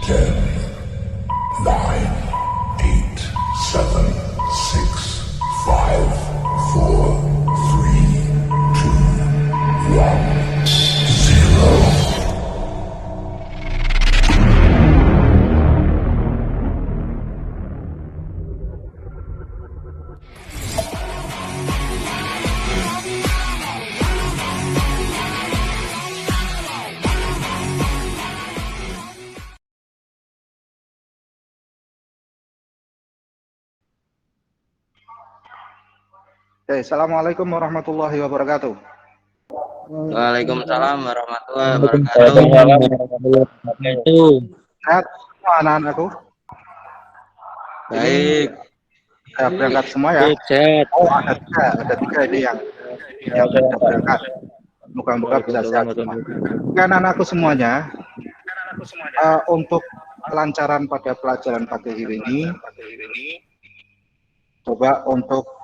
10, 9, 8, 7, 6, 5, 4, 3, 2, 1, 0. Assalamualaikum warahmatullahi wabarakatuh. Waalaikumsalam warahmatullahi wabarakatuh. Sehat semua anak-anakku? Baik. Ini berangkat semua ya? Sehat. Oh, ada tiga ini yang sudah berangkat. Moga-moga bisa sehat semua. Kan anak-anakku semuanya, untuk kelancaran pada pelajaran pagi ini, coba untuk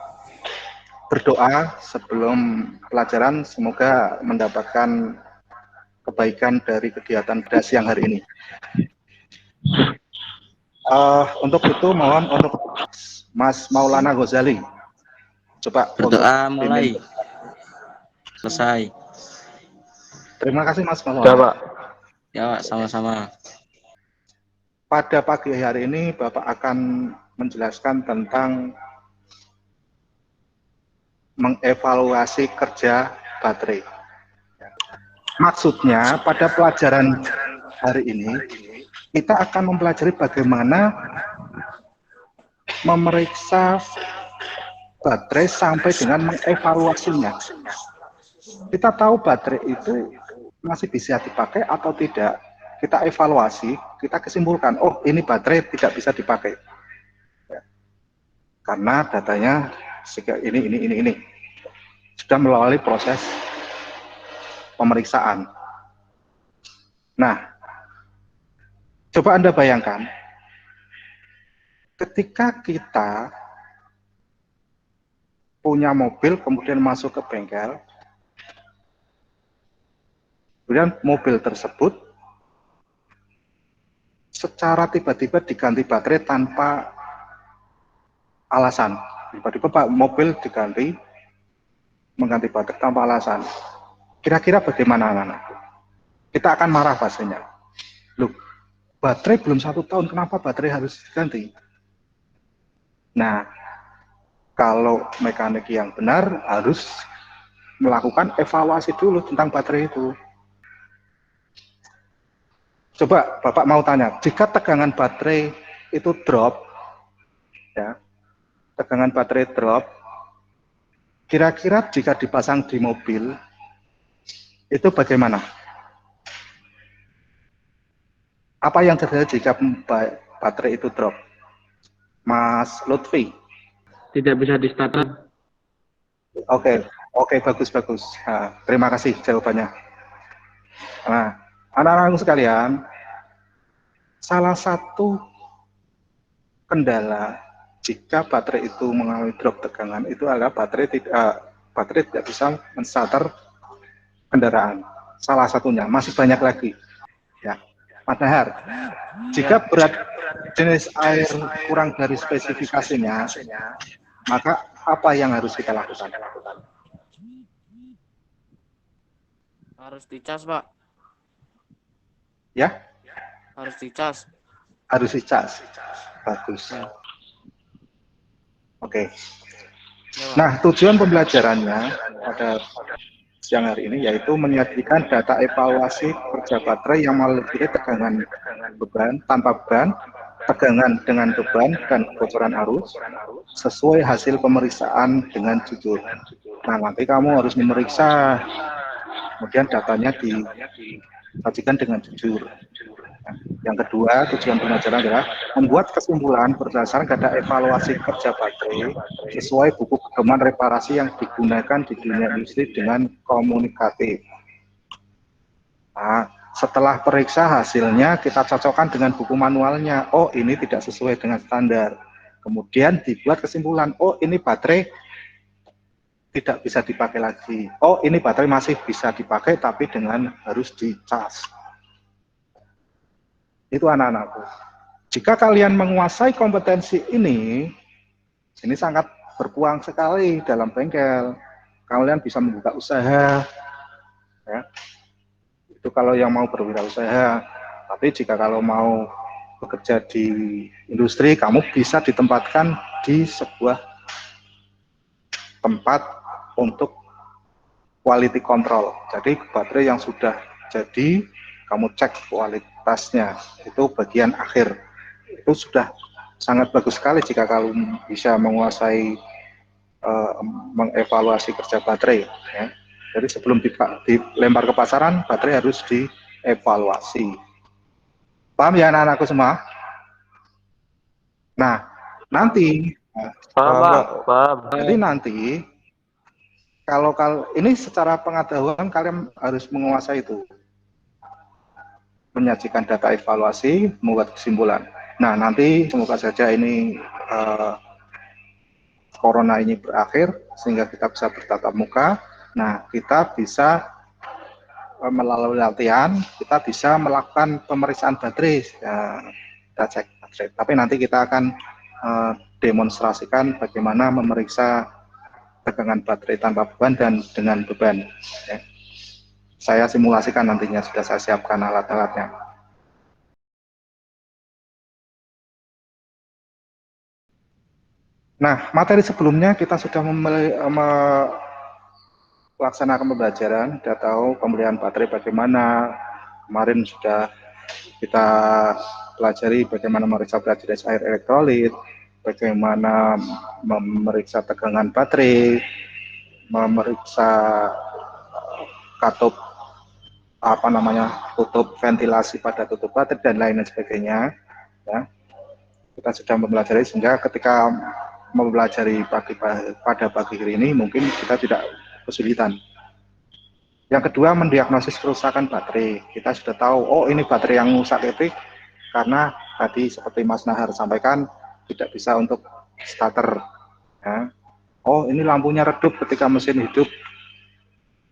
berdoa sebelum pelajaran, semoga mendapatkan kebaikan dari kegiatan pada siang hari ini. Untuk itu mohon untuk Mas Maulana Ghazali, coba berdoa mulai selesai. Terima kasih Mas Maulana. Ya, sama-sama. Pada pagi hari ini Bapak akan menjelaskan tentang mengevaluasi kerja baterai. Maksudnya pada pelajaran hari ini kita akan mempelajari bagaimana memeriksa baterai sampai dengan mengevaluasinya. Kita tahu baterai itu masih bisa dipakai atau tidak. Kita evaluasi, kita kesimpulkan, oh ini baterai tidak bisa dipakai. Karena datanya ini sudah melalui proses pemeriksaan. Nah, coba Anda bayangkan, ketika kita punya mobil kemudian masuk ke bengkel, kemudian mobil tersebut secara tiba-tiba diganti baterai tanpa alasan. Tiba-tiba mobil mengganti baterai tanpa alasan. Kira-kira bagaimana anak-anak? Kita akan marah pastinya. Loh, baterai belum 1 tahun, kenapa baterai harus diganti? Nah, kalau mekanik yang benar harus melakukan evaluasi dulu tentang baterai itu. Coba Bapak mau tanya, jika tegangan baterai itu drop, ya, tegangan baterai drop, kira-kira jika dipasang di mobil, itu bagaimana? Apa yang terjadi jika baterai itu drop? Mas Lutfi? Tidak bisa di start. Oke, bagus. Nah, terima kasih jawabannya. Nah, anak-anak sekalian, salah satu kendala jika baterai itu mengalami drop tegangan itu adalah baterai tidak bisa men-starter kendaraan. Salah satunya, masih banyak lagi. Ya, Mas Nahar, jika berat jenis air kurang dari spesifikasinya, maka apa yang harus kita lakukan? Harus dicas, Pak. Ya? Harus dicas. Harus dicas. Bagus. Ya. Oke. Ya, Nah, tujuan pembelajarannya pada siang hari ini yaitu menyajikan data evaluasi kerja baterai yang melebihi tegangan beban tanpa beban, tegangan dengan beban, dan kebocoran arus sesuai hasil pemeriksaan dengan jujur. Nah, nanti kamu harus memeriksa, kemudian datanya disajikan dengan jujur. Nah, yang kedua, tujuan pembelajaran adalah membuat kesimpulan berdasarkan data evaluasi kerja baterai sesuai buku pedoman reparasi yang digunakan di dunia industri dengan komunikatif. Nah, setelah periksa hasilnya, kita cocokkan dengan buku manualnya. Oh, ini tidak sesuai dengan standar. Kemudian dibuat kesimpulan, oh ini baterai tidak bisa dipakai lagi. Oh, ini baterai masih bisa dipakai, tapi dengan harus dicas. Itu anak-anakku. Jika kalian menguasai kompetensi ini sangat berpeluang sekali dalam bengkel. Kalian bisa membuka usaha, ya. Itu kalau yang mau berwirausaha. Tapi jika kalau mau bekerja di industri, kamu bisa ditempatkan di sebuah tempat untuk quality control. Jadi baterai yang sudah jadi, kamu cek kualitasnya. Itu bagian akhir. Itu sudah sangat bagus sekali jika kamu bisa menguasai mengevaluasi kerja baterai. Ya. Jadi sebelum dilempar ke pasaran, baterai harus dievaluasi. Paham ya anak-anakku semua? Nah, nanti, Paham, Pak. Paham. jadi nanti, kalau ini secara pengetahuan kalian harus menguasai itu. Menyajikan data evaluasi, membuat kesimpulan. Nah, nanti semoga saja ini corona ini berakhir sehingga kita bisa bertatap muka. Nah, kita bisa melalui latihan kita bisa melakukan pemeriksaan baterai. Ya, kita cek baterai. Tapi nanti kita akan demonstrasikan bagaimana memeriksa tegangan baterai tanpa beban dan dengan beban. Ya. Saya simulasikan nantinya, sudah saya siapkan alat-alatnya. Nah, materi sebelumnya kita sudah melaksanakan pembelajaran, sudah tahu pembelian baterai bagaimana. Kemarin sudah kita pelajari bagaimana memeriksa berat air elektrolit, bagaimana memeriksa tegangan baterai, memeriksa katup tutup ventilasi pada tutup baterai dan lain sebagainya. Ya. Kita sudah mempelajari sehingga ketika mempelajari pada pagi hari ini mungkin kita tidak kesulitan. Yang kedua, mendiagnosis kerusakan baterai. Kita sudah tahu, oh ini baterai yang rusak itu karena tadi seperti Mas Nahar sampaikan tidak bisa untuk starter. Ya. Oh ini lampunya redup ketika mesin hidup,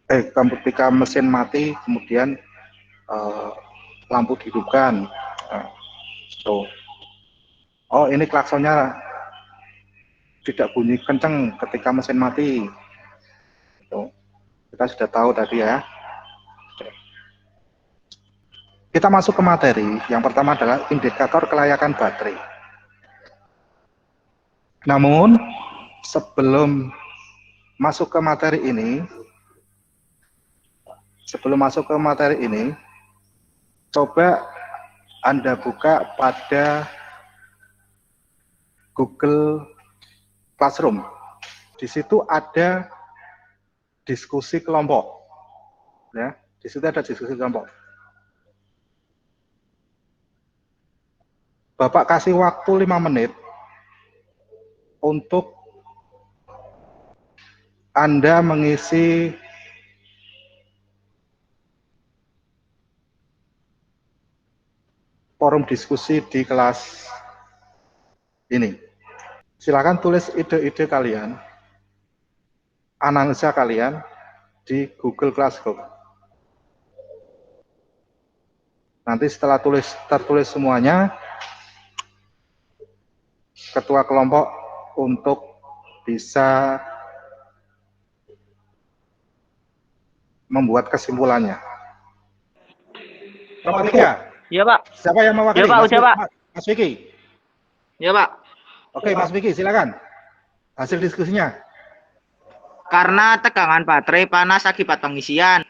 ketika mesin mati kemudian lampu dihidupkan. Nah, so. Oh ini klaksonnya tidak bunyi kenceng ketika mesin mati. Gitu. Kita sudah tahu tadi ya. Kita masuk ke materi. Yang pertama adalah indikator kelayakan baterai. Namun sebelum masuk ke materi ini, coba Anda buka pada Google Classroom. Di situ ada diskusi kelompok. Ya, di situ ada diskusi kelompok. Bapak kasih waktu 5 menit untuk Anda mengisi forum diskusi di kelas ini. Silakan tulis ide-ide kalian, analisa kalian di Google Classroom. Nanti setelah tertulis semuanya, ketua kelompok untuk bisa membuat kesimpulannya. Nomor 3. Iya, Pak. Siapa yang mewakili? Ya, Pak, udah, Pak. Mas Vicky. Ya, Pak. Oke, Mas Vicky, silakan. Hasil diskusinya. Karena tegangan baterai panas akibat pengisian.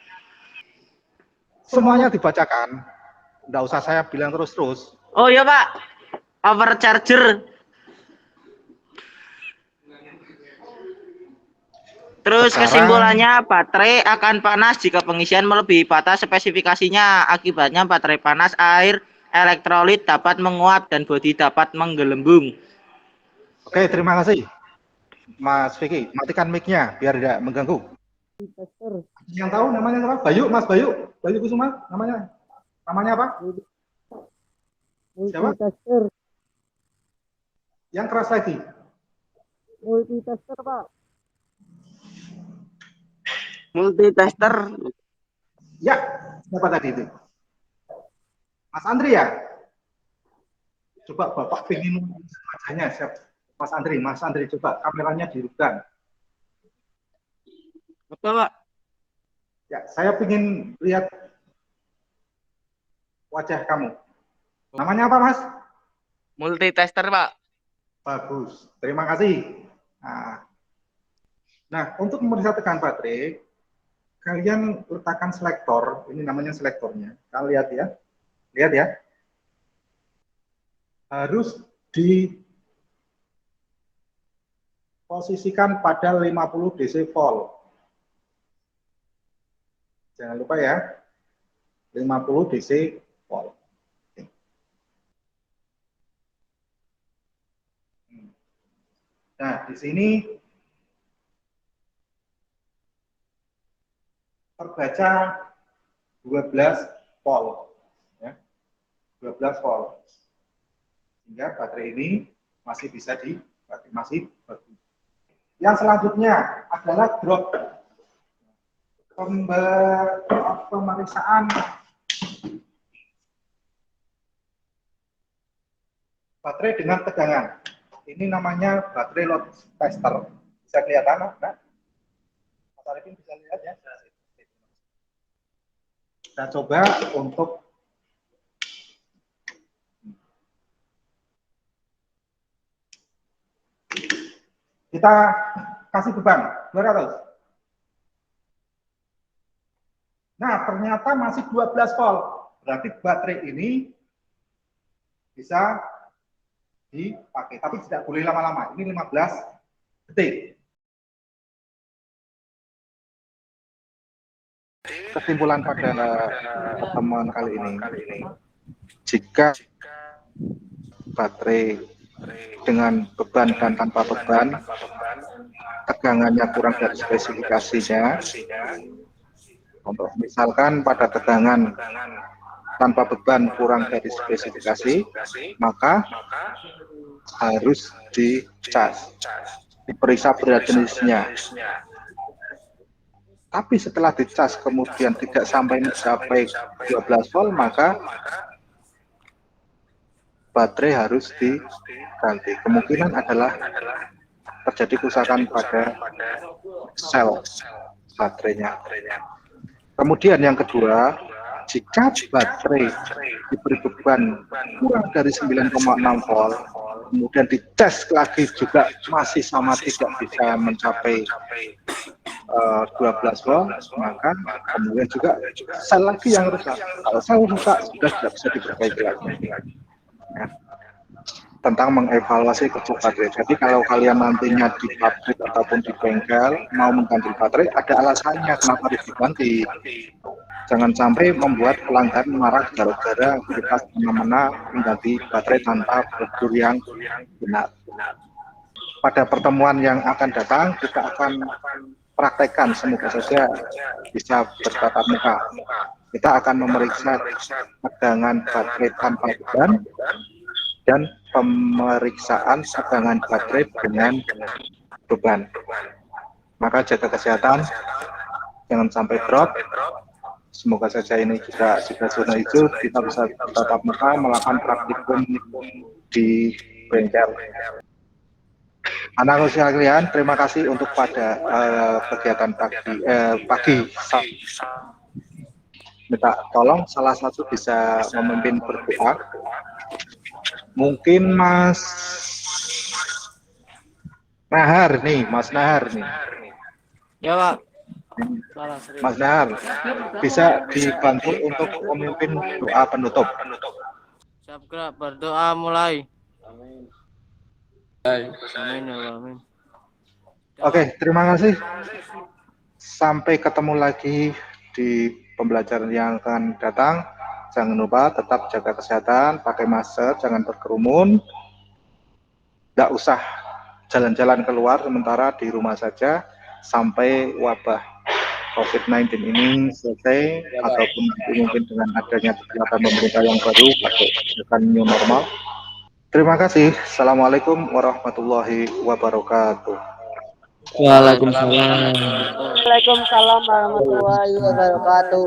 Semuanya dibacakan. Nggak usah saya bilang terus-terus. Oh iya, Pak. Overcharger. Terus Sekarang, kesimpulannya baterai akan panas jika pengisian melebihi batas spesifikasinya. Akibatnya baterai panas, air elektrolit dapat menguap dan bodi dapat menggelembung. Oke, terima kasih. Mas Vicky, matikan mic-nya biar tidak mengganggu. Yang tahu namanya siapa? Bayu, Mas Bayu. Bayu Kusuma namanya. Namanya apa? Siapa? Yang keras lagi. Multitester, Pak. Multitester. Ya, siapa tadi itu? Mas Andri ya? Coba Bapak pengen wajahnya, siap. Mas Andri coba kameranya dihidupkan. Apa, Pak? Ya, saya ingin lihat wajah kamu. Namanya apa, Mas? Multitester, Pak. Bagus, terima kasih. Nah, untuk memeriksa tegangan baterai, kalian letakkan selektor, ini namanya selektornya. Kalian lihat ya, harus diposisikan pada 50 DC volt. Jangan lupa ya, 50 DC volt. Nah, di sini terbaca 12 volt. Ya. 12 volt. Sehingga baterai ini masih bisa masih bagus. Yang selanjutnya adalah drop. Pemeriksaan baterai dengan tegangan. Ini namanya baterai load tester. Bisa kelihatan, nah? Mas Arifin bisa lihat ya. Kita coba untuk kita kasih beban 200. Nah, ternyata masih 12 volt. Berarti baterai ini bisa dipakai, tapi tidak boleh lama-lama. Ini 15 detik. Kesimpulan pada pertemuan kali ini, jika baterai dengan beban dan tanpa beban, tegangannya kurang dari spesifikasinya, untuk misalkan pada tegangan tanpa beban kurang dari spesifikasi, maka harus dicas, diperiksa berat jenisnya. Tapi setelah dicas kemudian tidak sampai mencapai 12 volt, maka baterai harus diganti. Kemungkinan adalah terjadi kerusakan pada sel baterainya. Kemudian yang kedua, jika baterai diberi beban kurang dari 9,6 volt, kemudian dicas lagi juga masih sama, tidak bisa mencapai 12 volt, maka kemudian juga sel lagi yang rusak. Kalau sel rusak sudah tidak bisa diperbaiki lagi. Ya. Tentang mengevaluasi kerja baterai. Jadi kalau kalian nantinya di pabrik ataupun di bengkel mau mengganti baterai, ada alasannya kenapa harus diganti. Jangan sampai membuat pelanggan marah gara-gara kita semena-mena mengganti baterai tanpa prosedur yang benar. Pada pertemuan yang akan datang, kita akan praktekkan, semoga saja bisa bertatap muka. Kita akan memeriksa tegangan baterai tanpa beban dan pemeriksaan tegangan baterai dengan beban. Maka jaga kesehatan, jangan sampai drop. Semoga saja ini juga sudah zona hijau, kita bisa bertatap muka melakukan praktikum di bengkel. Anak usia kalian, terima kasih untuk pada kegiatan pagi. Minta tolong salah satu bisa memimpin berdoa. Mungkin Mas Nahar nih, Ya, Pak. Mas Nahar, bisa dibantu untuk memimpin doa penutup. Siap gerak, berdoa mulai. Amin. Amin. Oke, terima kasih. Sampai ketemu lagi di pembelajaran yang akan datang. Jangan lupa tetap jaga kesehatan, pakai masker, jangan berkerumun. Tidak usah jalan-jalan keluar, sementara di rumah saja sampai wabah COVID-19 ini selesai, ataupun nanti mungkin dengan adanya kegiatan pemerintah yang baru, akan new normal. Terima kasih. Assalamualaikum warahmatullahi wabarakatuh. Waalaikumsalam. Waalaikumsalam warahmatullahi wabarakatuh.